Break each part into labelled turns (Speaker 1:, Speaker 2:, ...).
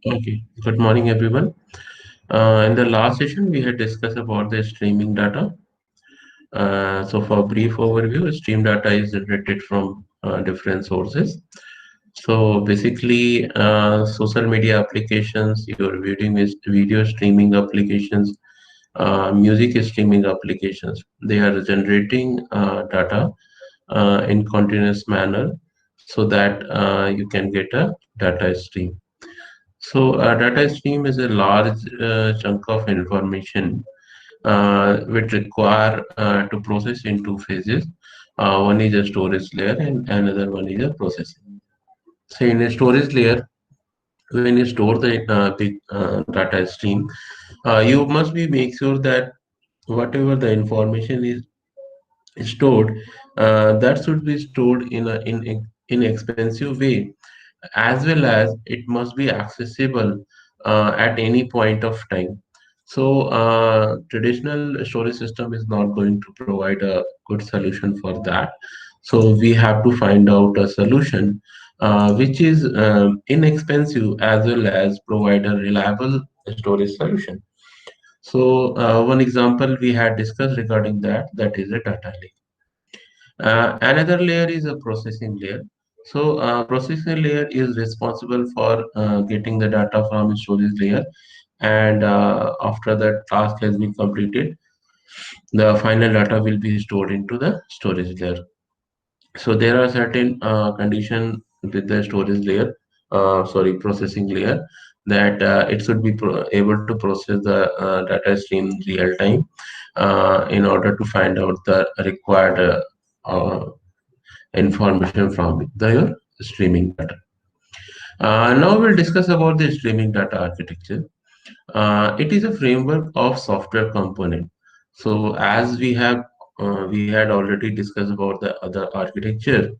Speaker 1: Okay, good morning, everyone. In the last session, we had discussed about the streaming data. So, for a brief overview, stream data is generated from different sources. So, basically, social media applications, your video streaming applications, music streaming applications, they are generating data in continuous manner so that you can get a data stream. So a data stream is a large chunk of information which require to process in two phases. One is a storage layer and another one is a processing. So in a storage layer, when you store the big data stream, you must be make sure that whatever the information is stored, that should be stored in a inexpensive way, as well as it must be accessible at any point of time. So traditional storage system is not going to provide a good solution for that. So we have to find out a solution which is inexpensive as well as provide a reliable storage solution. So one example we had discussed regarding that is a data lake. Another layer is a processing layer. So processing layer is responsible for getting the data from storage layer, and after that task has been completed, the final data will be stored into the storage layer. So there are certain condition with the storage layer, sorry, processing layer, that it should be able to process the data stream in real time in order to find out the required information from your streaming data. Now we'll discuss about the streaming data architecture. It is a framework of software component. So as we had already discussed about the other architecture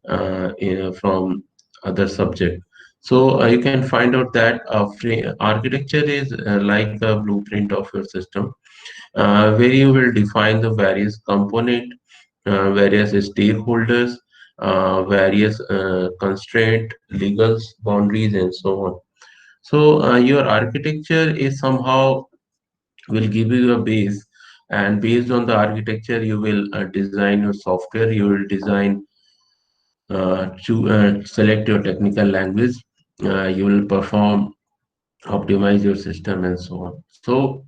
Speaker 1: from other subject. So you can find out that architecture is like a blueprint of your system, where you will define the various component, various stakeholders, various constraint, legal boundaries, and so on. So your architecture is somehow will give you a base, and based on the architecture, you will design your software. You will design to select your technical language. You will perform, optimize your system, and so on. So,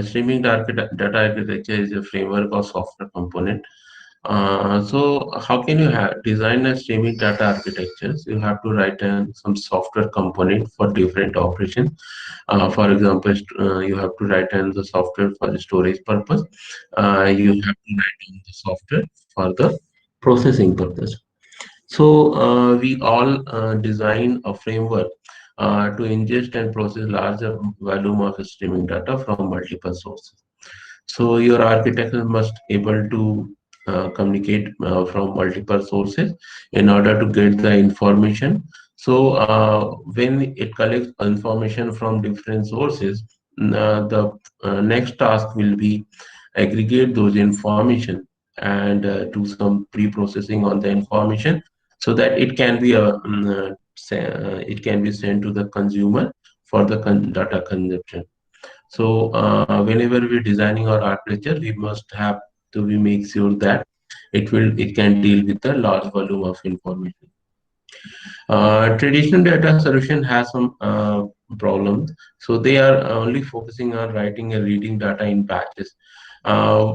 Speaker 1: streaming data architecture is a framework of software component. So how can you design a streaming data architectures? You have to write in some software component for different operations. For example, you have to write in the software for the storage purpose. You have to write in the software for the processing purpose. So we all design a framework to ingest and process larger volume of streaming data from multiple sources. So your architecture must able to communicate from multiple sources in order to get the information. So when it collects information from different sources, the next task will be aggregate those information and do some pre-processing on the information so that it can be it can be sent to the consumer for the data consumption. So whenever we're designing our architecture, we must have to we make sure that it can deal with the large volume of information. Traditional data solution has some problems. So they are only focusing on writing and reading data in batches. Uh,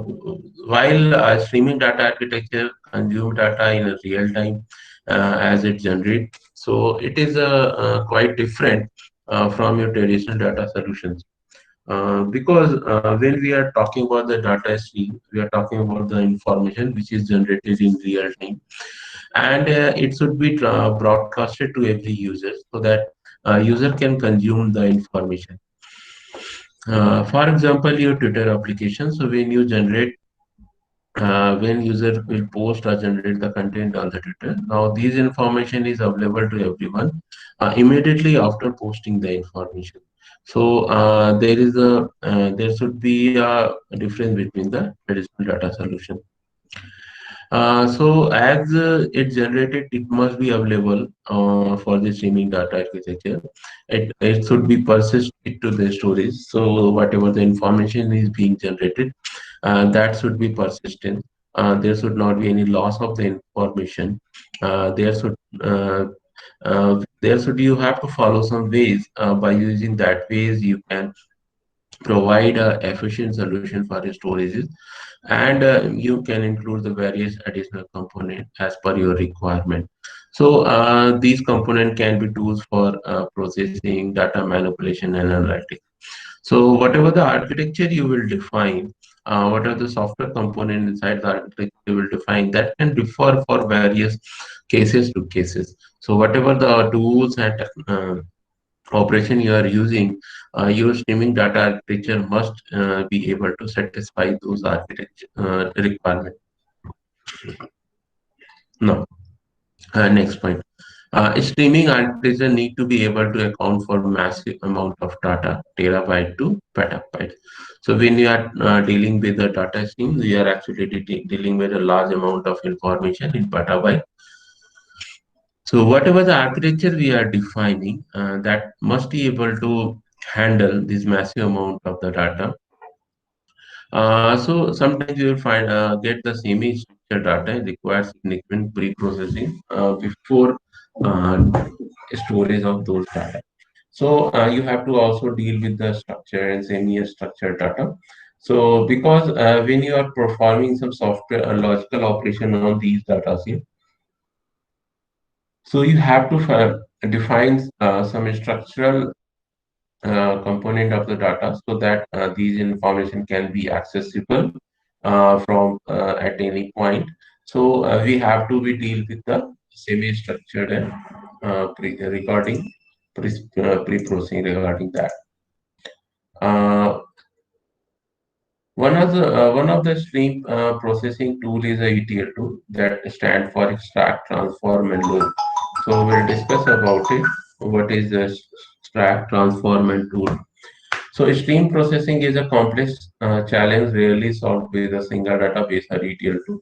Speaker 1: while streaming data architecture consume data in a real time as it generates, so it is quite different from your traditional data solutions. Because when we are talking about the data stream, we are talking about the information which is generated in real time, and it should be broadcasted to every user so that user can consume the information. For example, your Twitter application. So when user will post or generate the content on the Twitter, now this information is available to everyone immediately after posting the information. So there should be a difference between the traditional data solution. So as it's generated, it must be available for the streaming data architecture. It should be persisted to the storage. So whatever the information is being generated, that should be persistent. There should not be any loss of the information. There should you have to follow some ways. By using that ways, you can provide a efficient solution for the storages, and you can include the various additional component as per your requirement. So these component can be tools for processing, data manipulation, and analytics. So whatever the architecture you will define, what are the software component inside the architecture you will define, that can differ for various cases to cases. So whatever the tools and operation you are using, your streaming data architecture must be able to satisfy those architecture requirements. Now, next point. Streaming architecture need to be able to account for massive amount of data, terabyte to petabyte. So when you are dealing with the data stream, you are actually dealing with a large amount of information in petabyte. So whatever the architecture we are defining, that must be able to handle this massive amount of the data. So sometimes you will find get the semi-structured data requires significant pre-processing before uh, storage of those data. So you have to also deal with the structure and semi-structured data. So because when you are performing some software or logical operation on these data sets, so you have to define some structural component of the data so that these information can be accessible from at any point. So we have to be deal with the semi-structured and recording pre-processing regarding that. Uh, one of the stream processing tool is a ETL tool that stand for extract, transform, and load. So we'll discuss about it. What is the extract, transform, and tool? So stream processing is a complex challenge rarely solved with a single database or ETL tool.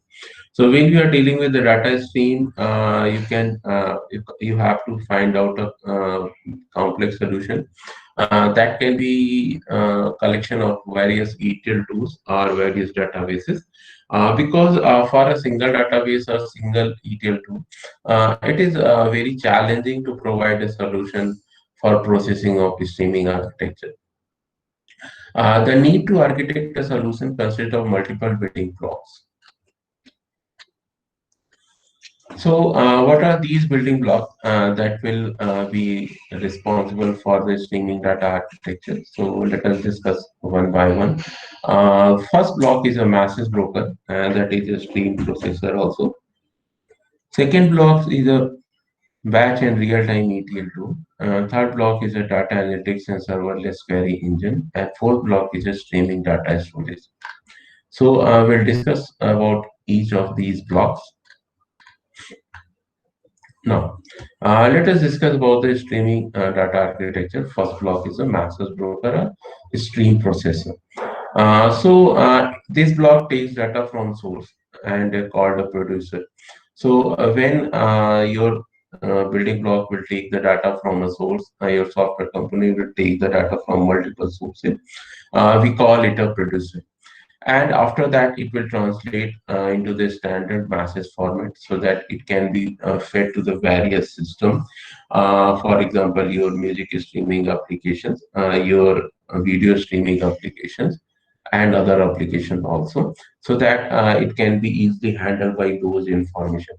Speaker 1: So when you are dealing with the data stream, you have to find out a complex solution. That can be a collection of various ETL tools or various databases. Because for a single database or single ETL tool, it is very challenging to provide a solution for processing of streaming architecture. The need to architect a solution consists of multiple building blocks. So, what are these building blocks that will be responsible for the streaming data architecture? So, let us discuss one by one. First block is a masses broker, that is a stream processor also. Second block is a batch and real-time ETL tool. Third block is a data analytics and serverless query engine. And fourth block is a streaming data storage. So, we'll discuss about each of these blocks. Now, let us discuss about the streaming data architecture. First block is a master broker, a stream processor. This block takes data from source and called a producer. So when your building block will take the data from a source, your software company will take the data from multiple sources. We call it a producer, and after that it will translate into the standard masses format so that it can be fed to the various system. For example, your music streaming applications, your video streaming applications, and other applications also, so that it can be easily handled by those information,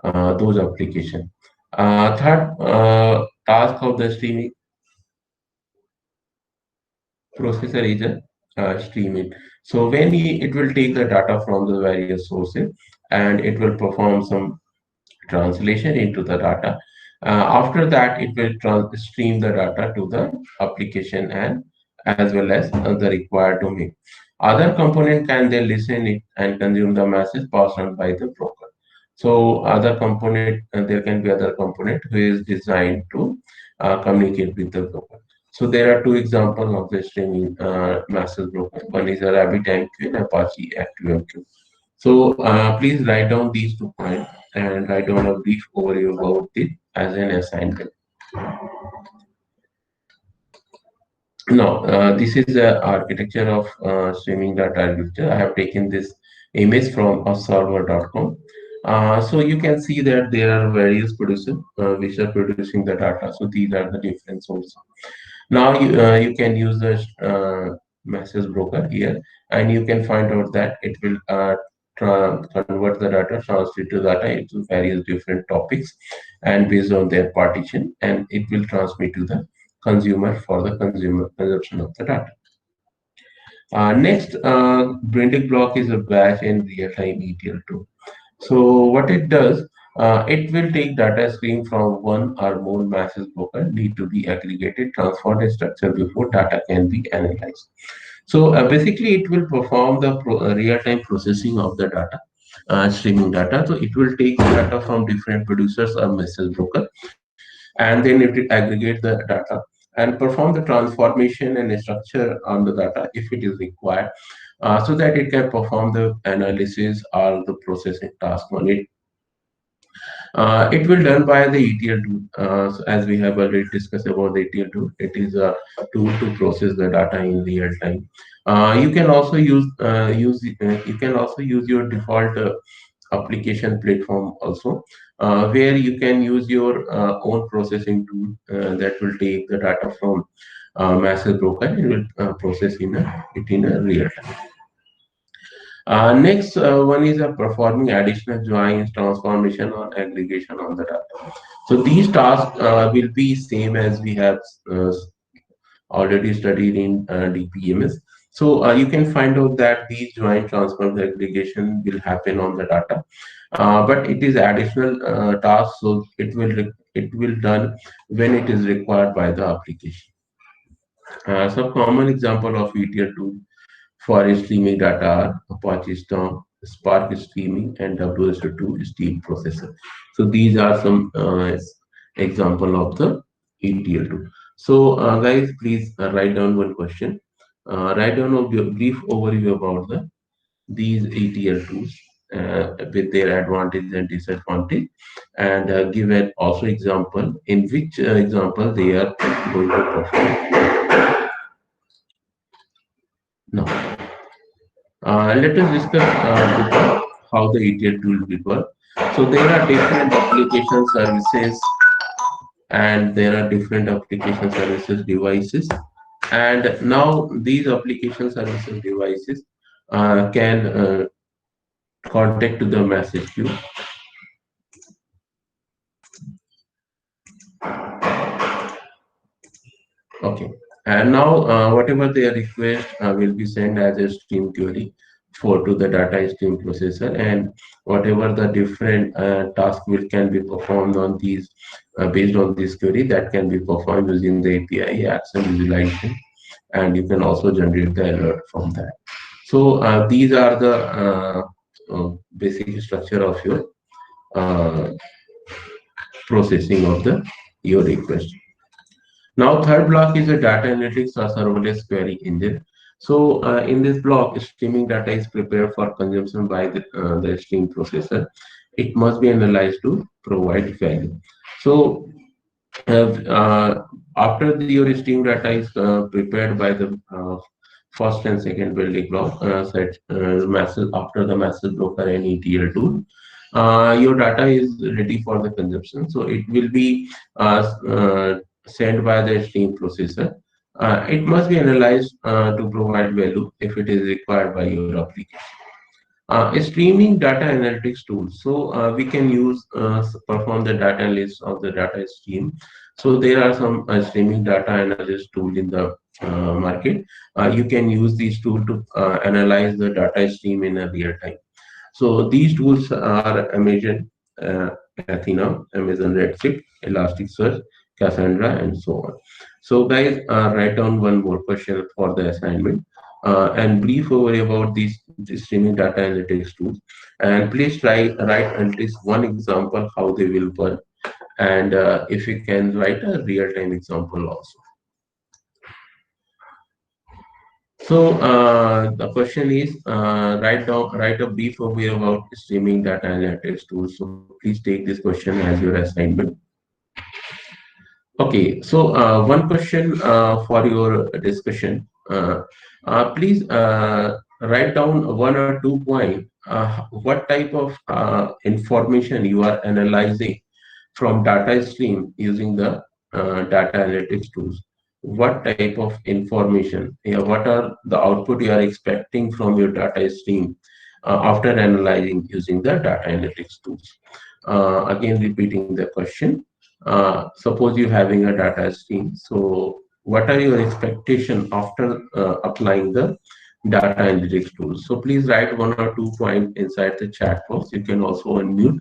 Speaker 1: those application. Third task of the streaming processor is a stream it. So when it will take the data from the various sources and it will perform some translation into the data. After that, it will stream the data to the application and as well as the required domain. Other component can then listen it and consume the message passed on by the broker. So other component, there can be other component who is designed to communicate with the broker. So there are two examples of the streaming message broker. One is a RabbitMQ and Apache ActiveMQ. So please write down these 2 points and write down a brief overview about it as an assignment. Now, this is the architecture of streaming data architecture. I have taken this image from observer.com. So you can see that there are various producers which are producing the data. So these are the different sources. Now you can use the message broker here, and you can find out that it will convert the data, translate the data into various different topics, and based on their partition, and it will transmit to the consumer for the consumer consumption of the data. Next, building block is a batch and real-time ETL tool. So what it does, it will take data stream from one or more message broker need to be aggregated, transformed, and structured before data can be analyzed. So basically, it will perform the real-time processing of the data, streaming data. So it will take data from different producers or message broker, and then it will aggregate the data and perform the transformation and structure on the data if it is required, so that it can perform the analysis or the processing task on it. It will done by the ETL tool. So as we have already discussed about the ETL tool, it is a tool to process the data in real time. You can also use your default application platform also, where you can use your own processing tool that will take the data from message broker and will process it in a real time. Next one is performing additional joins, transformation, or aggregation on the data. So these tasks will be same as we have uh, already studied in DPMS. So you can find out that these join, transform, aggregation will happen on the data, but it is additional task, so it will done when it is required by the application. Some common example of ETL tool for streaming data are Apache Storm, Spark Streaming, and WSO2 Steam Processor. So these are some example of the ETL tool. So guys, please write down one question. Write down a brief overview about these ETL tools with their advantage and disadvantage, and give an also example in which example they are going to perform. Now, let us discuss how the ETL tool will work. So there are different application services, and there are different application services devices. And now these application services devices can contact to the message queue. Okay. And now whatever their request will be sent as a stream query for to the data stream processor, and whatever the different task will can be performed on these based on this query that can be performed using the API action visualization, and you can also generate the alert from that. So these are the basic structure of your uh, processing of the your request. Now, third block is a data analytics or serverless query engine. So, in this block, streaming data is prepared for consumption by the stream processor. It must be analyzed to provide value. So, after your stream data is prepared by the first and second building block, message after the message broker and ETL tool, your data is ready for the consumption. So, it will be sent by the stream processor. It must be analyzed to provide value if it is required by your application. A streaming data analytics tool. So we can use perform the data analysis of the data stream. So there are some streaming data analysis tool in the market. You can use these tool to analyze the data stream in a real time. So these tools are Amazon Athena, Amazon Redshift, Elasticsearch, Cassandra, and so on. So guys, write down one more question for the assignment, and brief over about these streaming data analytics tools. And please try write at least one example how they will work, and if you can write a real-time example also. The question is, write a brief overview about streaming data analytics tools. So please take this question as your assignment. Okay, so one question for your discussion. Please write down one or two points. What type of information you are analyzing from data stream using the data analytics tools? What type of information? Yeah, what are the output you are expecting from your data stream after analyzing using the data analytics tools? Again, repeating the question. Suppose you're having a data stream. So what are your expectation after applying the data analytics tools? So please write one or two points inside the chat box. You can also unmute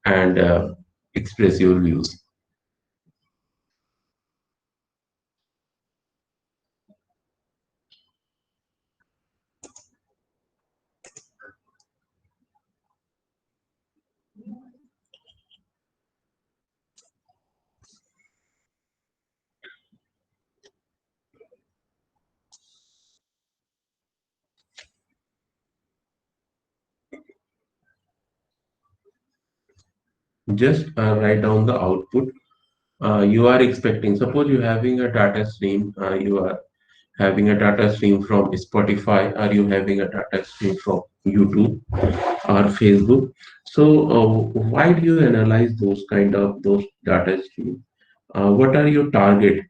Speaker 1: and express your views. Just write down the output you are expecting. Suppose you're having a data stream, you are having a data stream from Spotify, are you having a data stream from YouTube or Facebook? So why do you analyze those kind of those data streams? What are your target?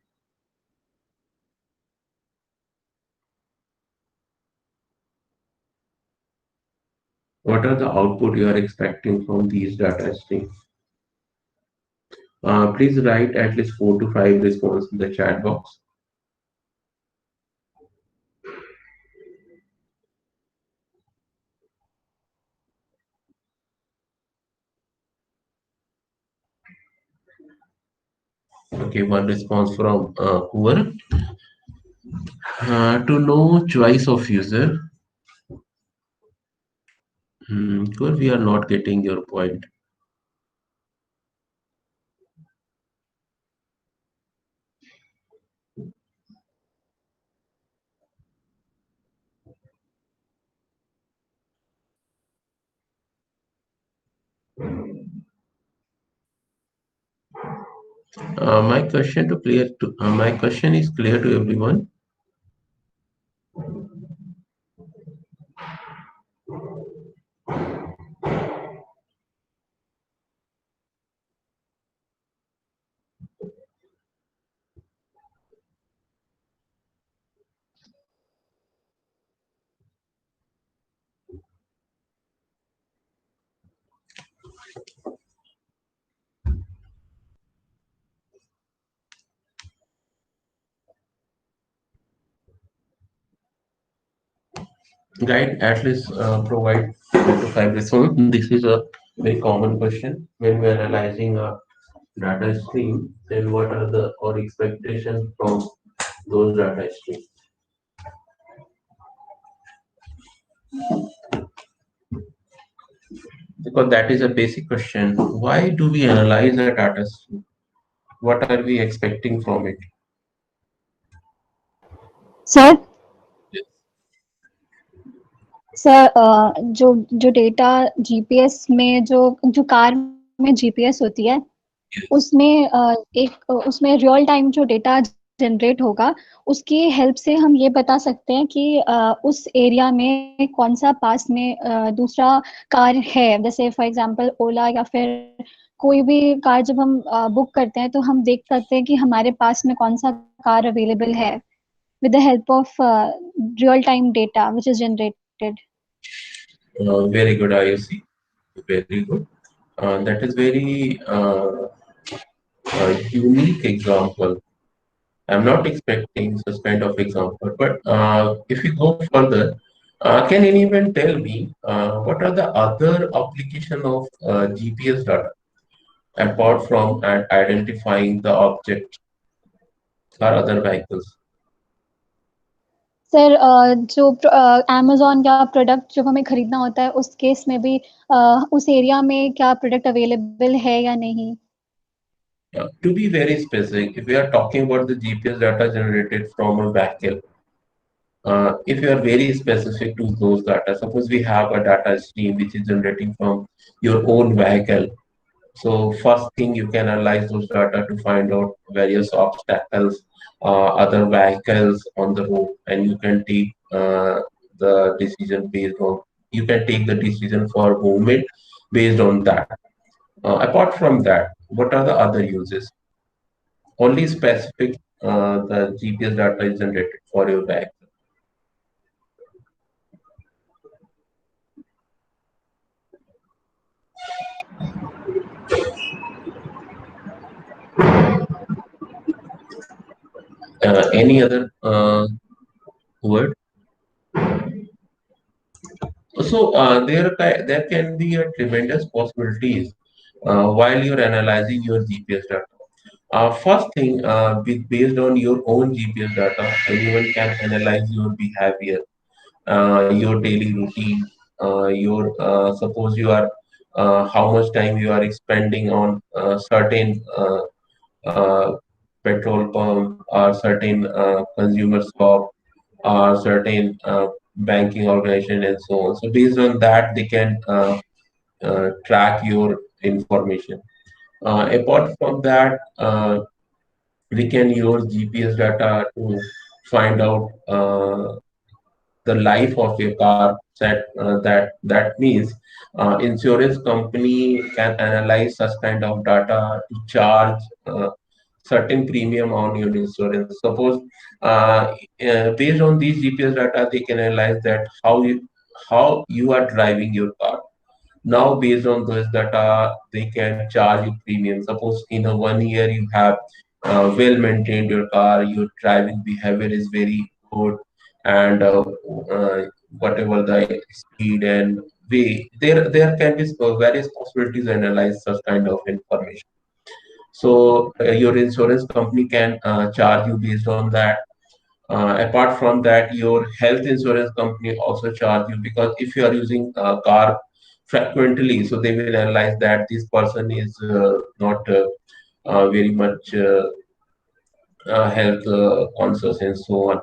Speaker 1: What are the output you are expecting from these data streams? Please write at least 4 to 5 responses in the chat box. Okay, one response from Kuvar. To know choice of user. Kuvar, we are not getting your point. My question is clear to everyone. Guide at least provide 4 to 5 response. This is a very common question when we are analyzing a data stream. Then what are the or expectation from those data streams? Because that is a basic question. Why do we analyze a data stream? What are we expecting from it?
Speaker 2: Sir sir जो जो data GPS में जो car में GPS होती है उसमें उसमें real time जो डेटा जनरेट होगा उसकी हेल्प से हम ये बता सकते हैं कि उस एरिया में कौन सा पास में दूसरा कार है, जैसे फॉर एग्जांपल ओला या फिर कोई भी कार जब हम बुक करते हैं तो हम देख सकते हैं कि हमारे पास में कौन सा कार अवेलेबल है with the help of real time data which is generated.
Speaker 1: Very good, IOC. Very good. That is very unique example. I'm not expecting such kind of example, but if we go further, can anyone tell me what are the other application of GPS data apart from identifying the object or other vehicles?
Speaker 2: Sir जो Amazon या product जब हमें खरीदना होता है उस case में भी उस एरिया में क्या प्रोडक्ट अवेलेबल है या नहीं.
Speaker 1: To be very specific, if we are talking about the GPS data generated from a vehicle, If you are very specific to those data, suppose we have a data stream which is generating from your own vehicle. So first thing you can analyze those data to find out various obstacles, other vehicles on the road, and you can take the decision based on. You can take the decision for movement based on that. Apart from that, what are the other uses? Only specific the GPS data is generated for your vehicle. Any other word? So there can be a tremendous possibilities while you're analyzing your GPS data. First thing, based on your own GPS data, anyone can analyze your behavior, your daily routine, your suppose you are how much time you are spending on certain uh, petrol pump or certain consumer shop or certain banking organization and so on. So based on that, they can track your information. Apart from that, we can use GPS data to find out the life of your car. That means insurance company can analyze such kind of data to charge certain premium on your insurance. Suppose based on these GPS data, they can analyze that how you are driving your car. Now, based on those data, they can charge you premium. Suppose in a 1 year you have well maintained your car, your driving behavior is very good, and whatever the speed and way, there can be various possibilities to analyze such kind of information. So your insurance company can charge you based on that. Apart from that, your health insurance company also charge you because if you are using a car frequently, so they will analyze that this person is not very much health conscious and so on.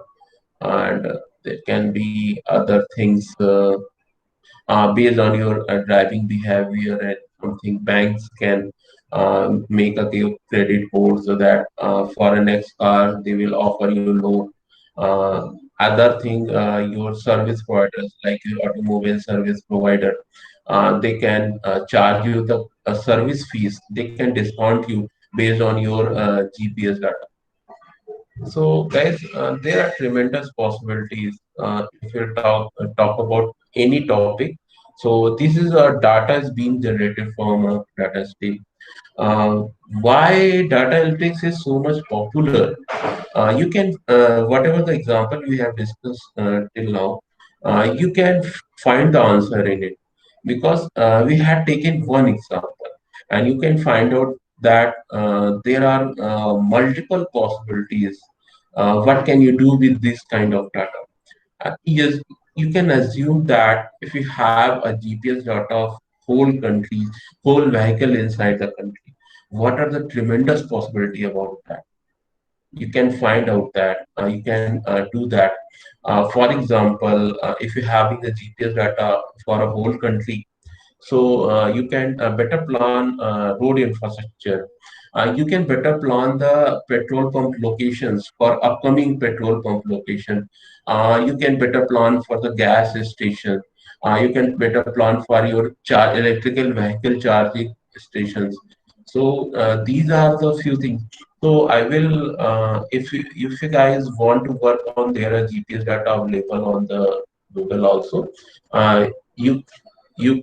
Speaker 1: And there can be other things based on your driving behavior and something. Banks can make a credit code so that for a next car they will offer you loan. Other thing, your service providers like your automobile service provider, they can charge you the service fees. They can discount you based on your GPS data. So, guys, there are tremendous possibilities if you talk about any topic. So, this is data is being generated from a data stream. Uh, why data analytics is so much popular? You can whatever the example we have discussed till now, you can find the answer in it because we had taken one example, and you can find out that there are multiple possibilities. What can you do with this kind of data? Yes, you can assume that if you have a GPS data of whole countries, whole vehicle inside the country, what are the tremendous possibility about that? You can find out that you can do that. For example, if you're having a GPS data for a whole country, so you can better plan road infrastructure. You can better plan the petrol pump locations for upcoming petrol pump location. You can better plan for the gas station. You can better plan for your electrical vehicle charging stations. So these are the few things. So I will, if you guys want to work on, there are GPS data available on the Google also. You you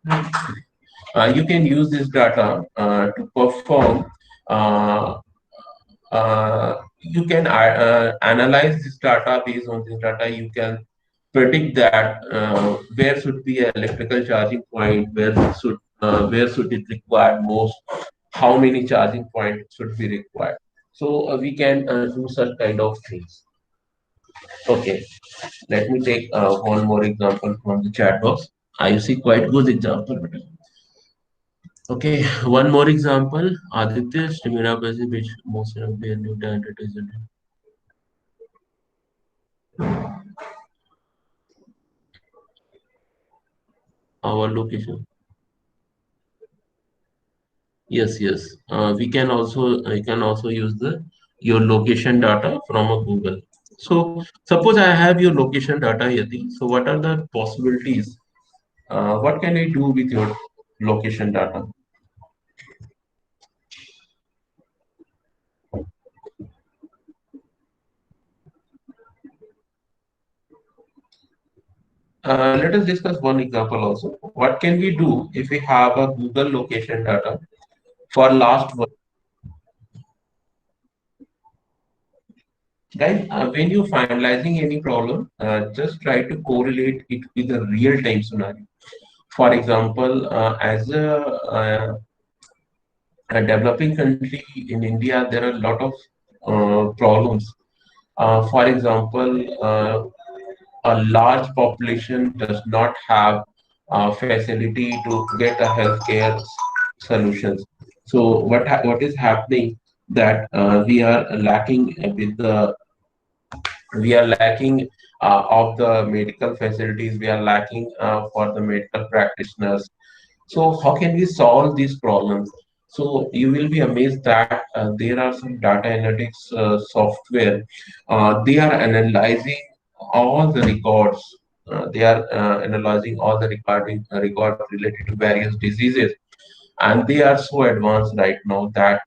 Speaker 1: you can use this data to perform. Uh, you can analyze this data. Based on this data, you can predict that where should be an electrical charging point, where should it require most, how many charging points should be required. So we can do such kind of things. Okay, let me take one more example from the chat box. I see quite good example. Okay, one more example. Aditya, Stimina Basi, which most of the new talent is in. our location. Yes, yes. We can also use the your location data from a Google. So suppose I have your location data, Yati. So what are the possibilities? What can I do with your location data? Let us discuss one example also. What can we do if we have a Google location data for last one? Guys, when you're finalizing any problem, just try to correlate it with a real-time scenario. For example, as a developing country in India, there are a lot of problems. For example, a large population does not have facility to get a healthcare solutions. So what is happening that we are lacking of the medical facilities. We are lacking for the medical practitioners. So how can we solve these problems? So you will be amazed that there are some data analytics software. They are analyzing all the records. They are analyzing all the records related to various diseases, and they are so advanced right now that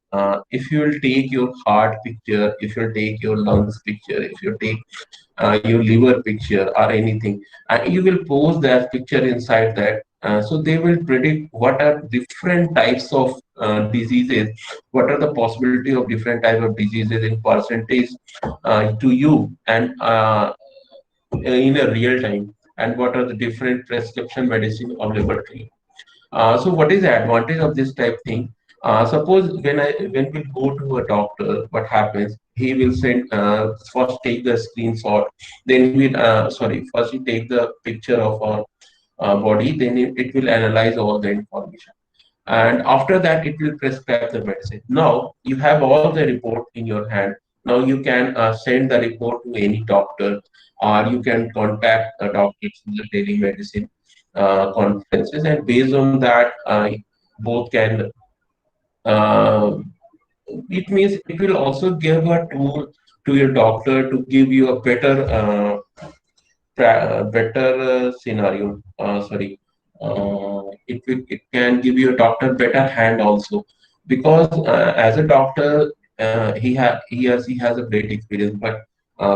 Speaker 1: if you will take your heart picture, if you take your lungs picture, if you take your liver picture or anything, and you will post that picture inside that. So they will predict what are different types of diseases, what are the possibility of different type of diseases in percentage to you, and in a real time, and what are the different prescription medicine available to you. So what is the advantage of this type thing? Suppose when we go to a doctor, what happens? He will send first take the screenshot, then he will first he take the picture of our body, then it will analyze all the information, and after that it will prescribe the medicine. Now you have all the report in your hand. Now you can send the report to any doctor, or you can contact a doctor through the telemedicine conferences, and based on that both can uh, it means it will also give a tool to your doctor to give you a better scenario. It can give you a doctor better hand also, because as a doctor, he has a great experience, but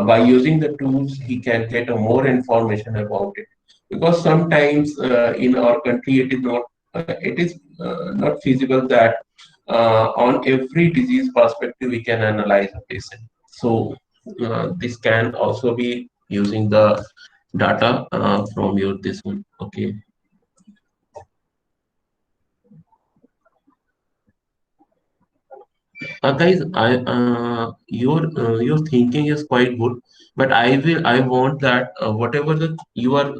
Speaker 1: by using the tools he can get a more information about it, because sometimes in our country it is not feasible that on every disease perspective we can analyze a patient. So this can also be using the data from your this one. Okay, guys, your thinking is quite good, but I want that whatever the you are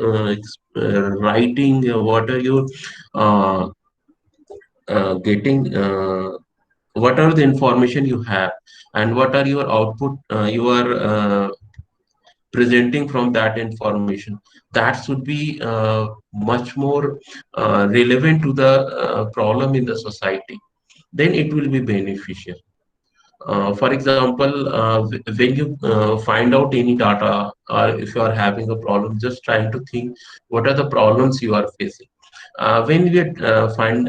Speaker 1: writing, what are you uh, getting, what are the information you have, and what are your output you are presenting from that information. That should be much more relevant to the problem in the society. Then it will be beneficial. For example, when you find out any data, or if you are having a problem, just trying to think what are the problems you are facing. When we when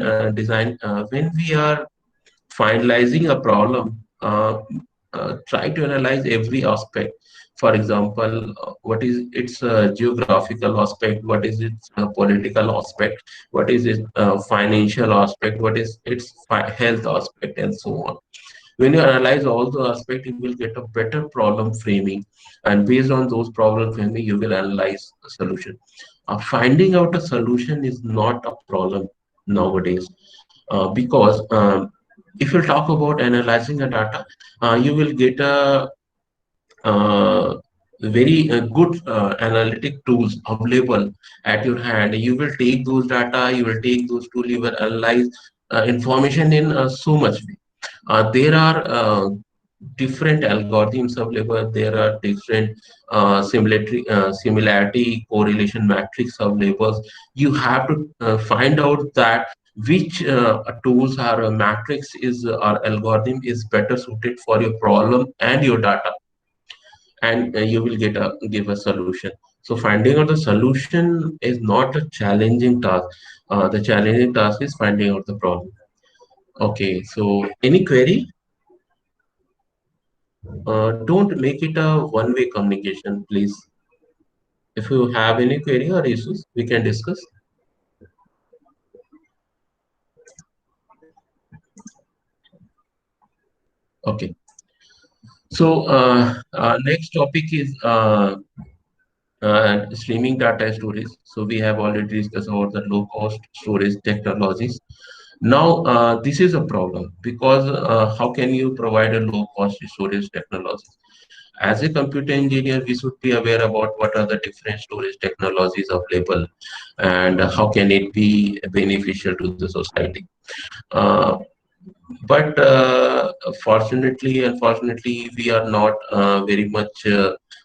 Speaker 1: we are finalizing a problem, try to analyze every aspect. For example, what is its geographical aspect, what is its political aspect, what is its financial aspect, what is its health aspect, and so on. When you analyze all the aspects, you will get a better problem framing, and based on those problem framing, you will analyze a solution. Finding out a solution is not a problem nowadays, because if you talk about analyzing the data, you will get a very good analytic tools available at your hand. You will take those data, you will take those tools, you will analyze information in so much way. There are different algorithms available. There are different similarity correlation matrix available. You have to find out that which tools or matrix is or algorithm is better suited for your problem and your data, and you will get a give a solution. So finding out the solution is not a challenging task. The challenging task is finding out the problem. Okay, so any query? Don't make it a one-way communication, please. If you have any query or issues, we can discuss. Okay. So next topic is streaming data storage. So we have already discussed about the low-cost storage technologies. Now, this is a problem because how can you provide a low-cost storage technology? As a computer engineer, we should be aware about what are the different storage technologies available and how can it be beneficial to the society. Uh, but fortunately, unfortunately, we are not very much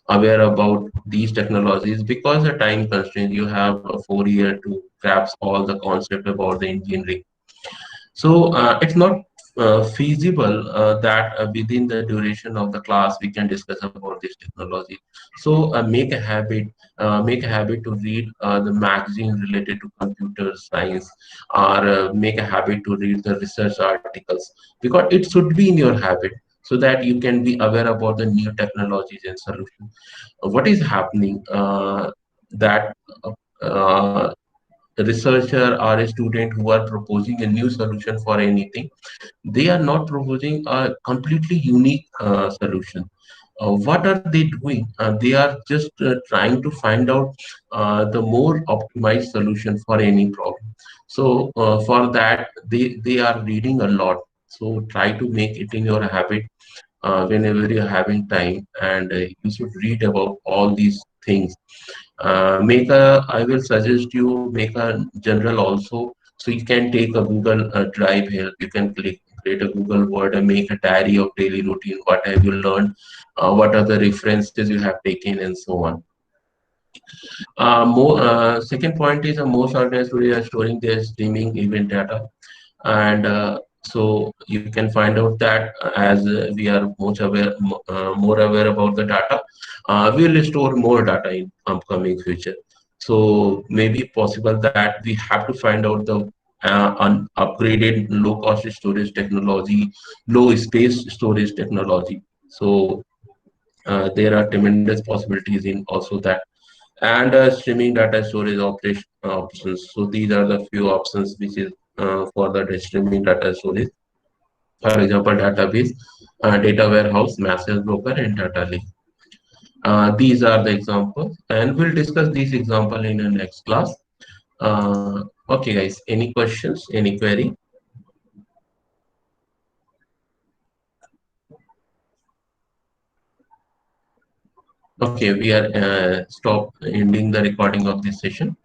Speaker 1: aware about these technologies because the time constraint. You have a 4 year to grasp all the concept about the engineering. So it's not feasible that within the duration of the class we can discuss about this technology. So make a habit to read the magazine related to computer science, or make a habit to read the research articles, because it should be in your habit so that you can be aware about the new technologies and solutions. What is happening that uh, researcher or a student who are proposing a new solution for anything, they are not proposing a completely unique solution. What are they doing? They are just trying to find out the more optimized solution for any problem. So for that, they are reading a lot. So try to make it in your habit whenever you're having time, and you should read about all these things. I will suggest you make a general also. So you can take a Google Drive here. You can create a Google Word and make a diary of daily routine. What have you learned? What are the references you have taken, and so on. Second point is most organized today are storing their streaming event data, and so you can find out that as we are more aware about the data, we will store more data in upcoming future. So maybe possible that we have to find out the upgraded low cost storage technology, low space storage technology. So there are tremendous possibilities in also that, and streaming data storage operation options. So these are the few options which is for the streaming data storage. For example, database, data warehouse, message broker, and data lake. These are the examples, and we'll discuss these example in the next class. Okay, guys, any questions, any query? Okay, we are stop ending the recording of this session.